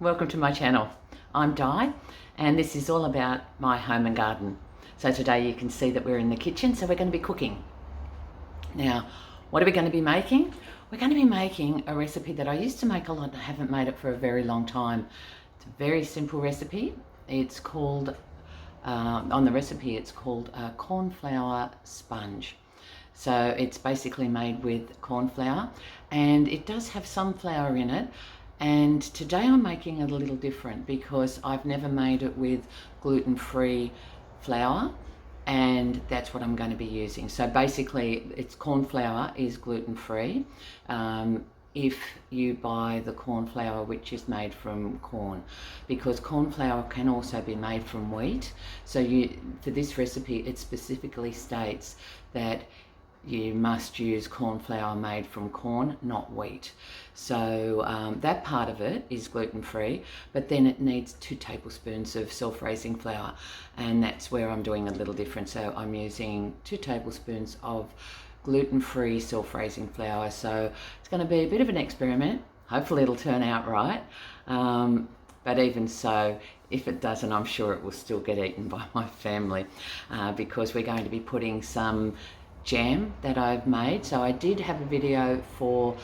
welcome to my channel. I'm Di and this is all about my home and garden. So today you can see that we're in the kitchen, so we're going to be cooking. Now, what are we going to be making? We're going to be making a recipe that I used to make a lot and I haven't made it for a very long time. It's a very simple recipe. It's called, on the recipe it's called a corn flour sponge. So it's basically made with corn flour and it does have some flour in it. And today I'm making it a little different because I've never made it with gluten-free flour, and that's what I'm going to be using. So basically it's corn flour is gluten-free if you buy the corn flour which is made from corn, because corn flour can also be made from wheat. So for this recipe it specifically states that you must use corn flour made from corn, not wheat. So that part of it is gluten-free, but then it needs 2 tablespoons of self-raising flour, and that's where I'm doing a little different. So I'm using 2 tablespoons of gluten-free self-raising flour. So it's going to be a bit of an experiment. Hopefully it'll turn out right, but even so, if it doesn't, I'm sure it will still get eaten by my family, because we're going to be putting some jam that I've made. So I did have a video for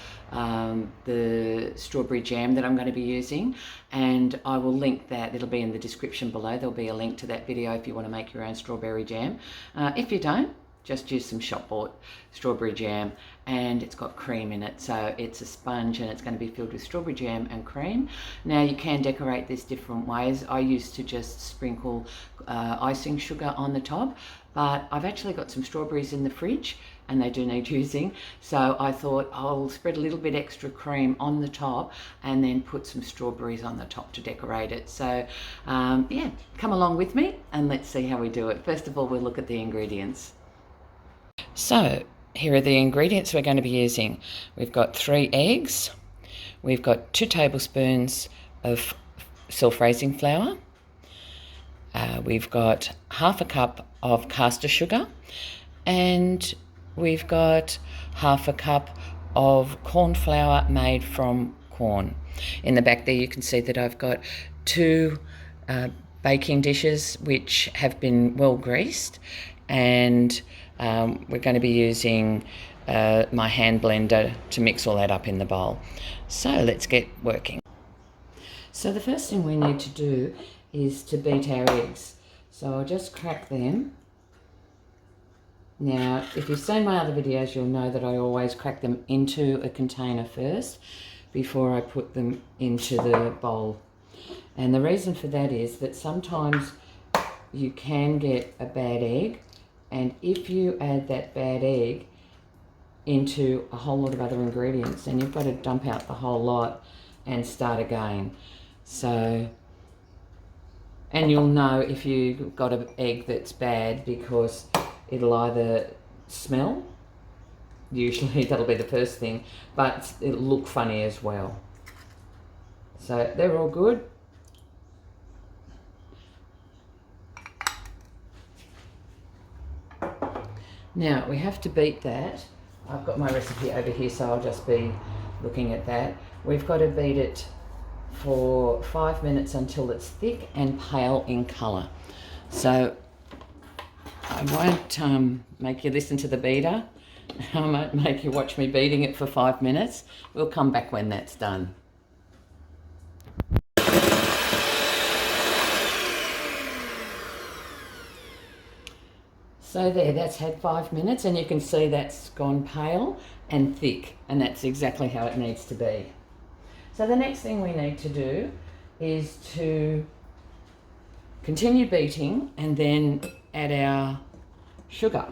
the strawberry jam that I'm going to be using, and I will link that. It'll be in the description below. There'll be a link to that video if you want to make your own strawberry jam. If you don't, just use some shop-bought strawberry jam, and it's got cream in it. So it's a sponge and it's going to be filled with strawberry jam and cream. Now you can decorate this different ways. I used to just sprinkle icing sugar on the top, but I've actually got some strawberries in the fridge and they do need using. So I thought I'll spread a little bit extra cream on the top and then put some strawberries on the top to decorate it. So yeah, come along with me and let's see how we do it. First of all, we'll look at the ingredients. So here are the ingredients we're going to be using. We've got 3 eggs, we've got 2 tablespoons of self-raising flour, we've got half a cup of caster sugar, and we've got half a cup of corn flour made from corn. In the back there you can see that I've got 2 baking dishes which have been well greased, and we're going to be using my hand blender to mix all that up in the bowl. So let's get working. So the first thing we need to do is to beat our eggs. So I'll just crack them. Now, if you've seen my other videos, you'll know that I always crack them into a container first before I put them into the bowl. And the reason for that is that sometimes you can get a bad egg, and if you add that bad egg into a whole lot of other ingredients, then you've got to dump out the whole lot and start again. So, and you'll know if you've got an egg that's bad because it'll either smell, usually that'll be the first thing, but it'll look funny as well. So they're all good. Now we have to beat that. I've got my recipe over here, so I'll just be looking at that. We've got to beat it for 5 minutes until it's thick and pale in colour. So I won't make you listen to the beater. I might make you watch me beating it for 5 minutes. We'll come back when that's done. So there, that's had 5 minutes, and you can see that's gone pale and thick, and that's exactly how it needs to be. So the next thing we need to do is to continue beating and then add our sugar.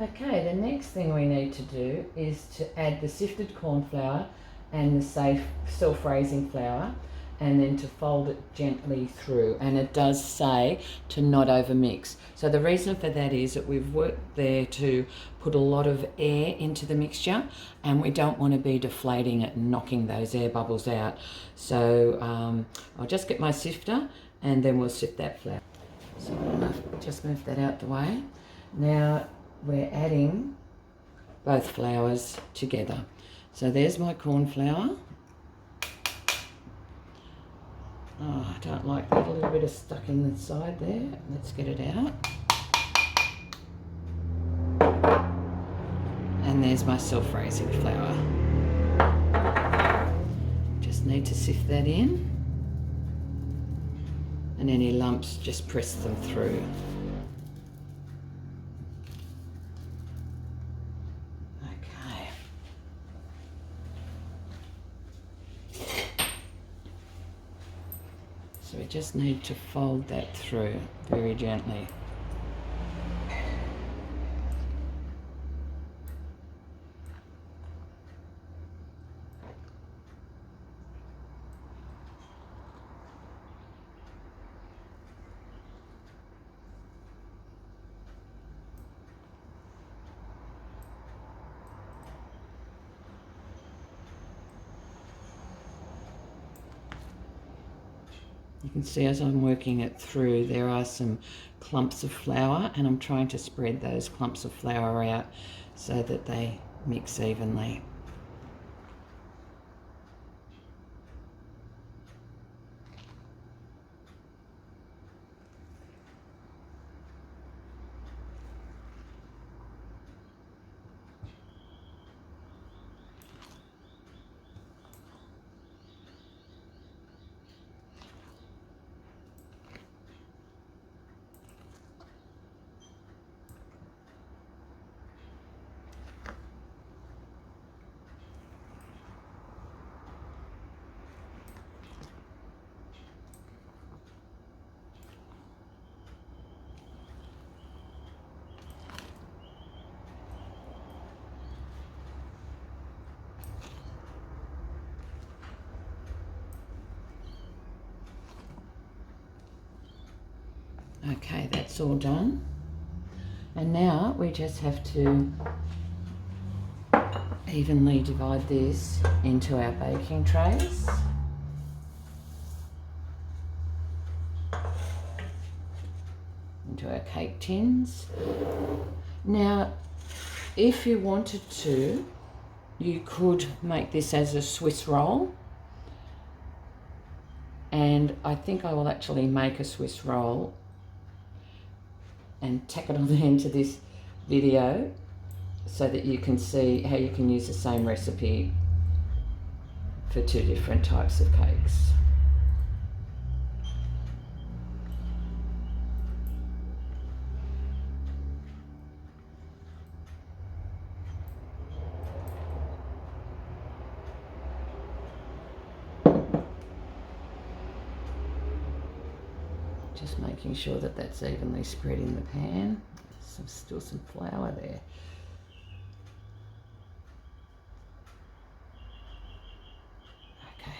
Okay, the next thing we need to do is to add the sifted corn flour and the safe self-raising flour, and then to fold it gently through. And it does say to not overmix. So the reason for that is that we've worked there to put a lot of air into the mixture, and we don't want to be deflating it and knocking those air bubbles out. So I'll just get my sifter and then we'll sift that flour. So I'll just move that out the way. Now we're adding both flours together. So there's my corn flour. Oh, I don't like that, a little bit of stuck in the side there. Let's get it out. And there's my self-raising flour. Just need to sift that in. And any lumps, just press them through. So we just need to fold that through very gently. You can see as I'm working it through, there are some clumps of flour, and I'm trying to spread those clumps of flour out so that they mix evenly. Okay, that's all done. And now we just have to evenly divide this into our baking trays. Into our cake tins. Now, if you wanted to, you could make this as a Swiss roll. And I think I will actually make a Swiss roll and tack it on the end of this video so that you can see how you can use the same recipe for two different types of cakes. Just making sure that that's evenly spread in the pan. Still some flour there. Okay,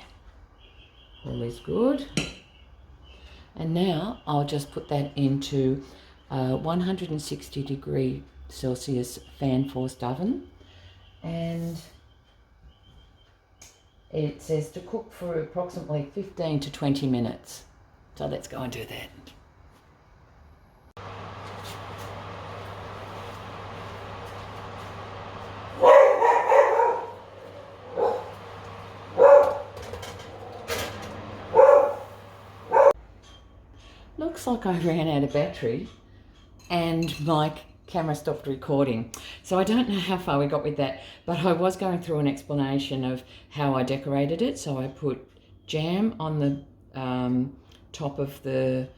all is good. And now I'll just put that into a 160 Celsius fan forced oven, and it says to cook for approximately 15 to 20 minutes. So let's go and do that. Looks like I ran out of battery and my camera stopped recording. So I don't know how far we got with that, but I was going through an explanation of how I decorated it. So I put jam on the top of the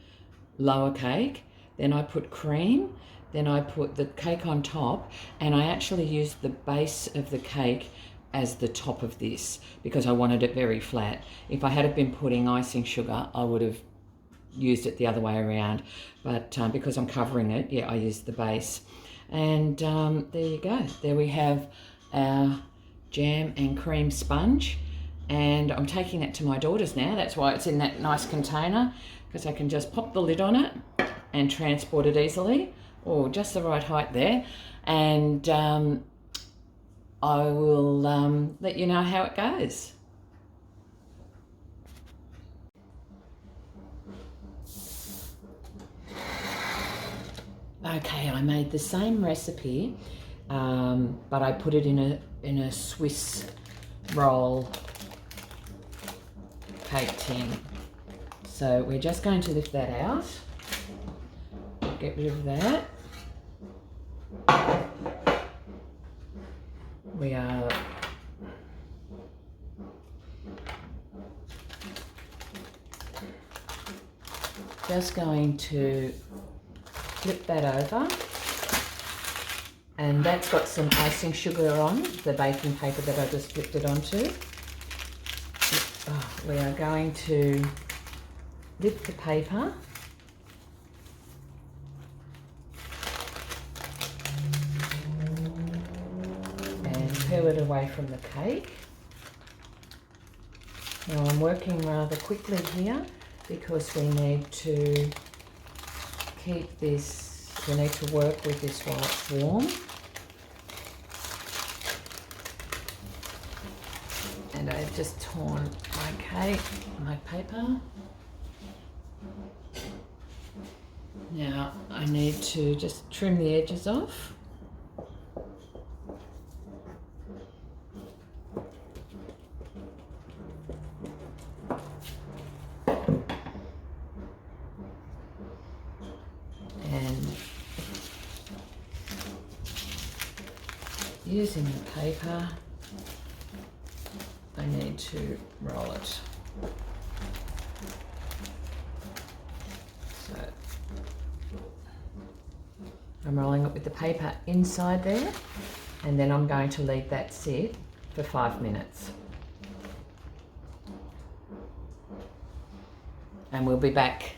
lower cake, then I put cream, then I put the cake on top, and I actually used the base of the cake as the top of this because I wanted it very flat. If I had been putting icing sugar, I would have used it the other way around, but because I'm covering it, yeah, I used the base. And there you go. There we have our jam and cream sponge. And I'm taking that to my daughter's now. That's why it's in that nice container, because I can just pop the lid on it and transport it easily. Oh, just the right height there. And I will let you know how it goes. Okay, I made the same recipe, but I put it in a Swiss roll cake tin. So we're just going to lift that out, get rid of that. We are just going to flip that over, and that's got some icing sugar on the baking paper that I just flipped it onto. We are going to lift the paper and peel it away from the cake. Now I'm working rather quickly here because we need to keep this, we need to work with this while it's warm. And I've just torn my cake, my paper. Now I need to just trim the edges off. And using the paper, I need to roll it. So I'm rolling it with the paper inside there, and then I'm going to leave that sit for 5 minutes. And we'll be back.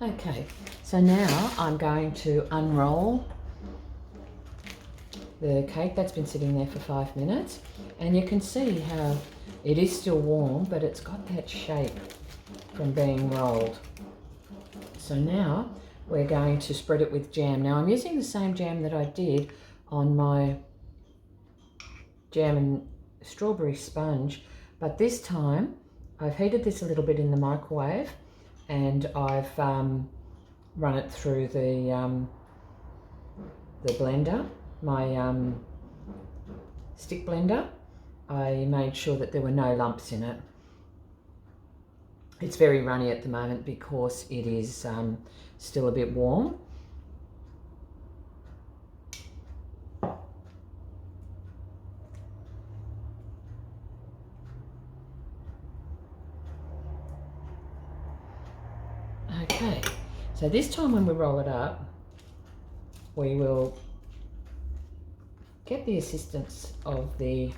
Okay, so now I'm going to unroll the cake that's been sitting there for 5 minutes, and you can see how it is still warm, but it's got that shape from being rolled. So now we're going to spread it with jam. Now I'm using the same jam that I did on my jam and strawberry sponge, but this time I've heated this a little bit in the microwave, and I've run it through the blender, my stick blender. I made sure that there were no lumps in it. It's very runny at the moment because it is still a bit warm. Okay, so this time when we roll it up, we will get the assistance of the,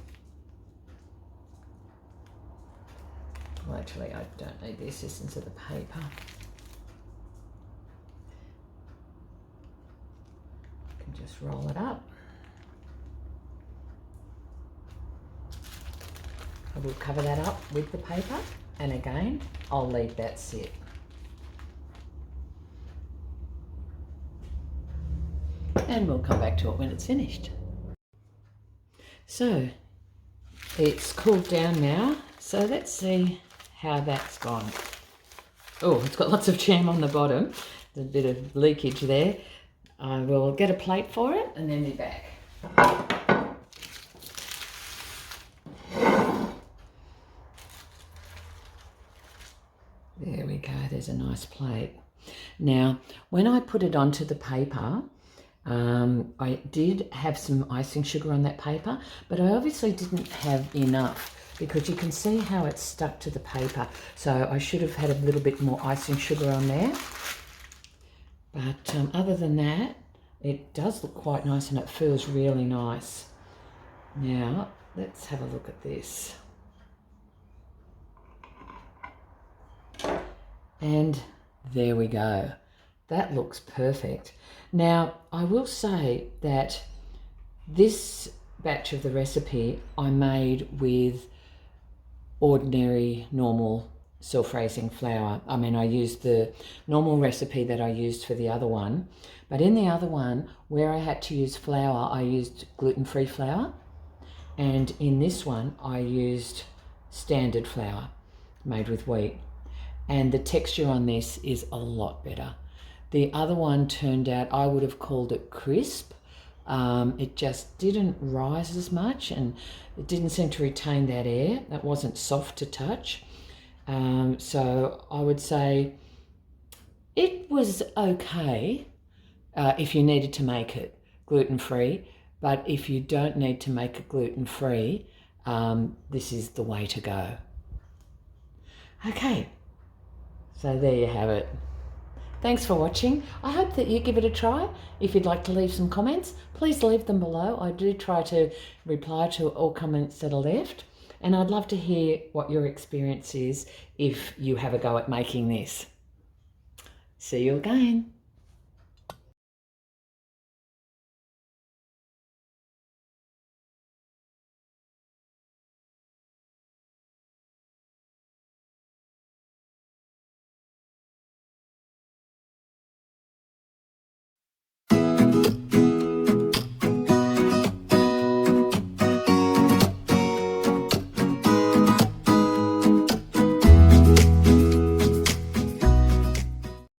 well actually I don't need the assistance of the paper. I can just roll it up. I will cover that up with the paper, and again I'll leave that sit. And we'll come back to it when it's finished. So it's cooled down now, so let's see how that's gone. Oh, it's got lots of jam on the bottom. There's a bit of leakage there. I will get a plate for it and then be back. There we go, there's a nice plate. Now, when I put it onto the paper, I did have some icing sugar on that paper, but I obviously didn't have enough because you can see how it's stuck to the paper. So I should have had a little bit more icing sugar on there. But other than that, it does look quite nice and it feels really nice. Now, let's have a look at this. And there we go. That looks perfect. Now, I will say that this batch of the recipe I made with ordinary, normal self-raising flour. I mean, I used the normal recipe that I used for the other one, but in the other one, where I had to use flour, I used gluten-free flour, and in this one, I used standard flour made with wheat, and the texture on this is a lot better. The other one turned out, I would have called it crisp. It just didn't rise as much, and it didn't seem to retain that air. It wasn't soft to touch. So I would say it was okay if you needed to make it gluten-free, but if you don't need to make it gluten-free, this is the way to go. Okay, so there you have it. Thanks for watching. I hope that you give it a try. If you'd like to leave some comments, please leave them below. I do try to reply to all comments that are left, and I'd love to hear what your experience is if you have a go at making this. See you again.